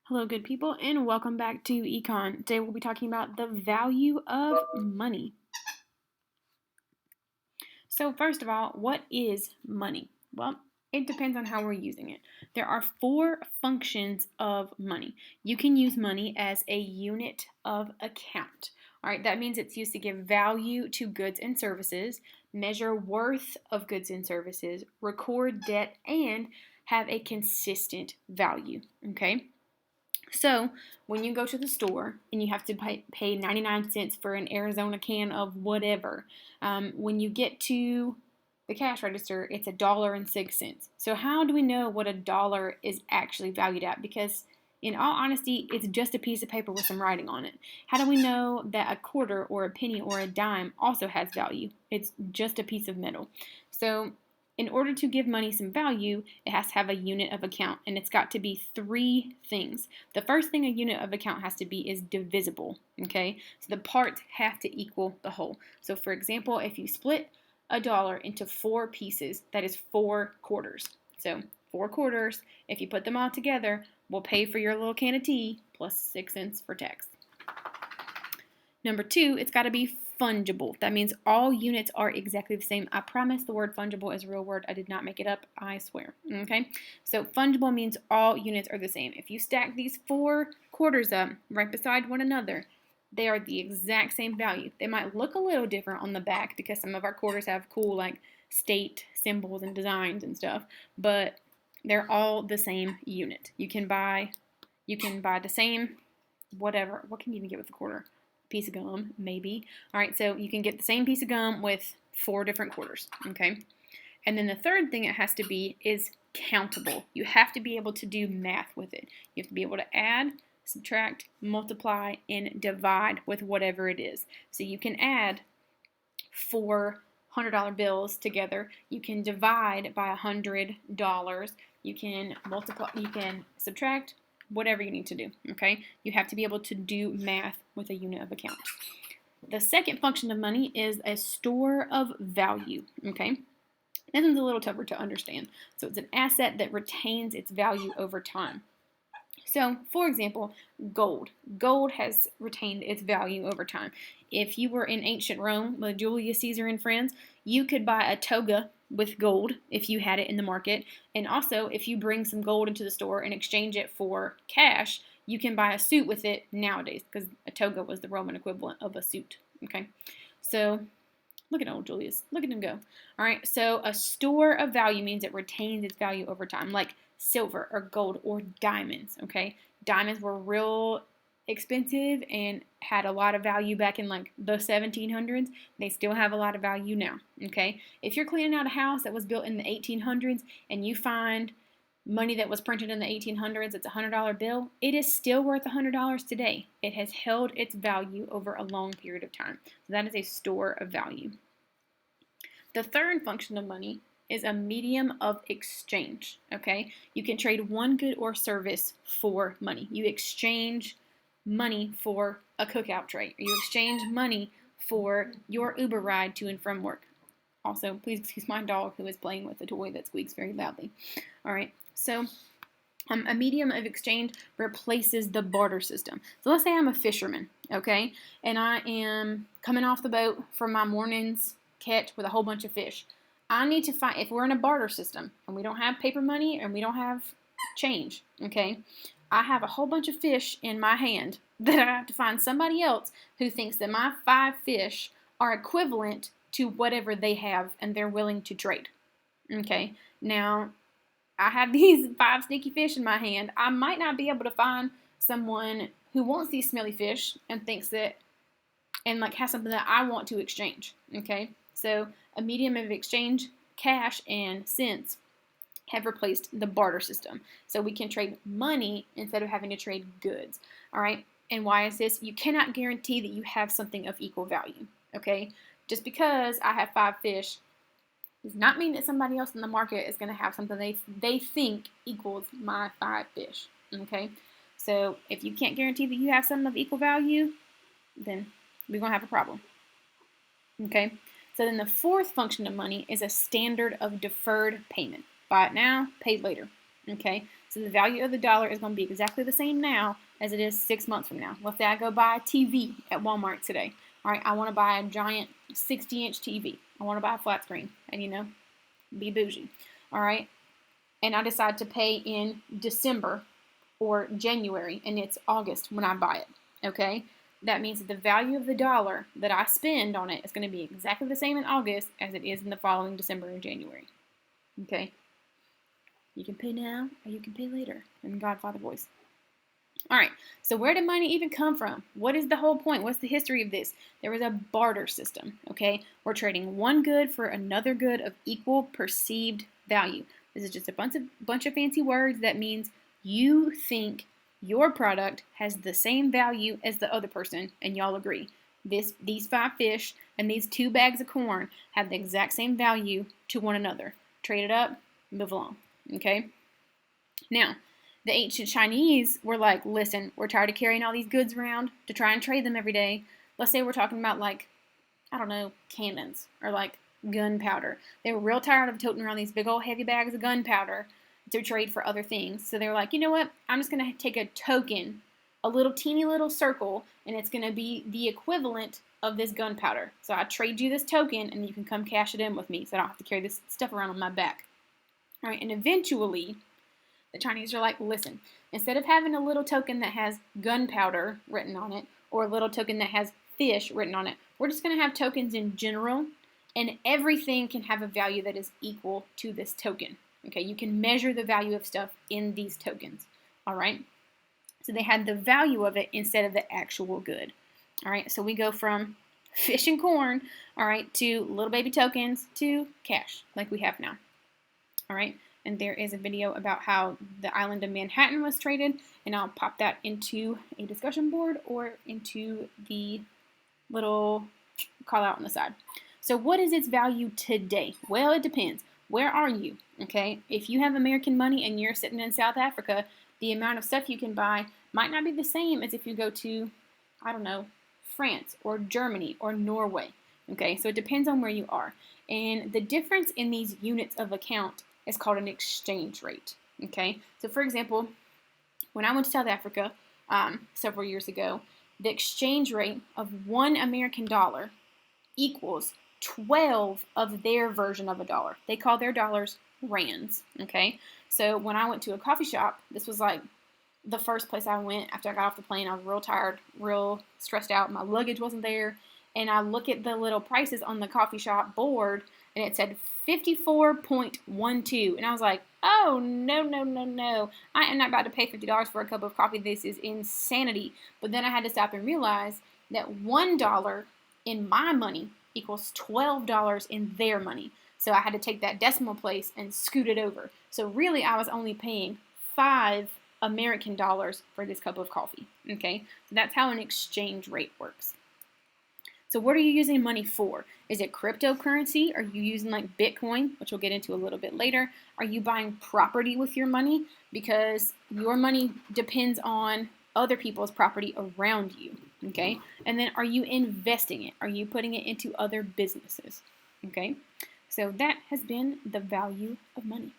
Hello, good people, and welcome back to Econ. Today we'll be talking about the value of money. So, first of all, what is money? Well, it depends on how we're using it. There are four functions of money. You can use money as a unit of account. All right, that means it's used to give value to goods and services, measure worth of goods and services, record debt, and have a consistent value. Okay? So, when you go to the store and you have to pay 99 cents for an Arizona can of whatever, when you get to the cash register, it's $1.06. So, how do we know what a dollar is actually valued at? Because, in all honesty, it's just a piece of paper with some writing on it. How do we know that a quarter or a penny or a dime also has value? It's just a piece of metal. So, in order to give money some value, it has to have a unit of account, and it's got to be three things. The first thing a unit of account has to be is divisible, okay? So the parts have to equal the whole. So for example, if you split a dollar into four pieces, that is 4 quarters. So 4 quarters, if you put them all together, will pay for your little can of tea plus 6 cents for tax. Number two, it's got to be fungible. That means all units are exactly the same. I promise the word fungible is a real word. I did not make it up. I swear. Okay? So fungible means all units are the same. If you stack these 4 quarters up right beside one another, they are the exact same value. They might look a little different on the back because some of our quarters have cool like state symbols and designs and stuff, but they're all the same unit. You can buy the same whatever. What can you even get with a quarter? Piece of gum, maybe. All right, so you can get the same piece of gum with 4 different quarters, okay? And then the third thing it has to be is countable. You have to be able to do math with it. You have to be able to add, subtract, multiply, and divide with whatever it is. So you can add 4 $100 bills together. You can divide by $100. You can multiply, you can subtract, whatever you need to do, okay? You have to be able to do math with a unit of account. The second function of money is a store of value, okay? This one's a little tougher to understand. So it's an asset that retains its value over time. So, for example, gold. Gold has retained its value over time. If you were in ancient Rome with Julius Caesar and friends, you could buy a toga with gold if you had it in the market. And also, if you bring some gold into the store and exchange it for cash, you can buy a suit with it nowadays because a toga was the Roman equivalent of a suit. Okay, so look at old Julius. Look at him go. All right, so a store of value means it retains its value over time, like silver or gold or diamonds, okay? Diamonds were real expensive and had a lot of value back in like the 1700s. They still have a lot of value now, okay? If you're cleaning out a house that was built in the 1800s and you find money that was printed in the 1800s, it's a $100 bill, it is still worth $100 today. It has held its value over a long period of time. So that is a store of value. The third function of money is a medium of exchange, okay? You can trade one good or service for money. You exchange money for a cookout tray, or you exchange money for your Uber ride to and from work. Also, please excuse my dog who is playing with a toy that squeaks very loudly. All right, so a medium of exchange replaces the barter system. So let's say I'm a fisherman, okay, and I am coming off the boat from my morning's catch with a whole bunch of fish. I need to find, if we're in a barter system and we don't have paper money and we don't have change, okay, I have a whole bunch of fish in my hand that I have to find somebody else who thinks that my 5 fish are equivalent to whatever they have and they're willing to trade. Okay, now I have these 5 sneaky fish in my hand. I might not be able to find someone who wants these smelly fish and thinks that, and like has something that I want to exchange. Okay, so a medium of exchange, cash and cents, have replaced the barter system. So we can trade money instead of having to trade goods. All right, and why is this? You cannot guarantee that you have something of equal value. Okay, just because I have 5 fish does not mean that somebody else in the market is going to have something they think equals my 5 fish. Okay, so if you can't guarantee that you have something of equal value, then we're going to have a problem. Okay, so then the fourth function of money is a standard of deferred payment. Buy it now, pay later. Okay, So the value of the dollar is going to be exactly the same now as it is 6 months from now. Let's say I go buy a TV at Walmart today. All right, I want to buy a giant 60-inch TV. I want to buy a flat screen and, be bougie. All right, and I decide to pay in December or January, and it's August when I buy it, okay? That means that the value of the dollar that I spend on it is going to be exactly the same in August as it is in the following December or January, okay? You can pay now or you can pay later in Godfather voice. All right, so where did money even come from? What is the whole point? What's the history of this? There was a barter system, okay? We're trading one good for another good of equal perceived value. This is just a bunch of fancy words that means you think your product has the same value as the other person, and y'all agree. These 5 fish and these 2 bags of corn have the exact same value to one another. Trade it up, move along, okay? Now, the ancient Chinese were like, listen, we're tired of carrying all these goods around to try and trade them every day. Let's say we're talking about cannons or gunpowder. They were real tired of toting around these big old heavy bags of gunpowder to trade for other things. So they were like, you know what? I'm just going to take a token, a little teeny little circle, and it's going to be the equivalent of this gunpowder. So I trade you this token, and you can come cash it in with me so I don't have to carry this stuff around on my back. All right, and eventually the Chinese are like, listen, instead of having a little token that has gunpowder written on it or a little token that has fish written on it, we're just going to have tokens in general, and everything can have a value that is equal to this token. Okay, you can measure the value of stuff in these tokens. All right, so they had the value of it instead of the actual good. All right, so we go from fish and corn, all right, to little baby tokens to cash like we have now. All right, and there is a video about how the island of Manhattan was traded, and I'll pop that into a discussion board or into the little call out on the side. So what is its value today? Well, it depends. Where are you? Okay, if you have American money and you're sitting in South Africa, the amount of stuff you can buy might not be the same as if you go to, I don't know, France or Germany or Norway. Okay, so it depends on where you are. And the difference in these units of account is called an exchange rate. Okay, so for example, when I went to South Africa several years ago, the exchange rate of $1 American equals 12 of their version of a dollar. They call their dollars rands, okay? So when I went to a coffee shop, this was like the first place I went after I got off the plane. I was real tired, real stressed out. My luggage wasn't there. And I look at the little prices on the coffee shop board, and it said 54.12. And I was like, oh, no, no, no, no. I am not about to pay $50 for a cup of coffee. This is insanity. But then I had to stop and realize that $1 in my money equals $12 in their money. So I had to take that decimal place and scoot it over. So really I was only paying 5 American dollars for this cup of coffee. Okay, so that's how an exchange rate works. So what are you using money for? Is it cryptocurrency? Are you using like Bitcoin, which we'll get into a little bit later? Are you buying property with your money? Because your money depends on other people's property around you. Okay, and then are you investing it? Are you putting it into other businesses? Okay, so that has been the value of money.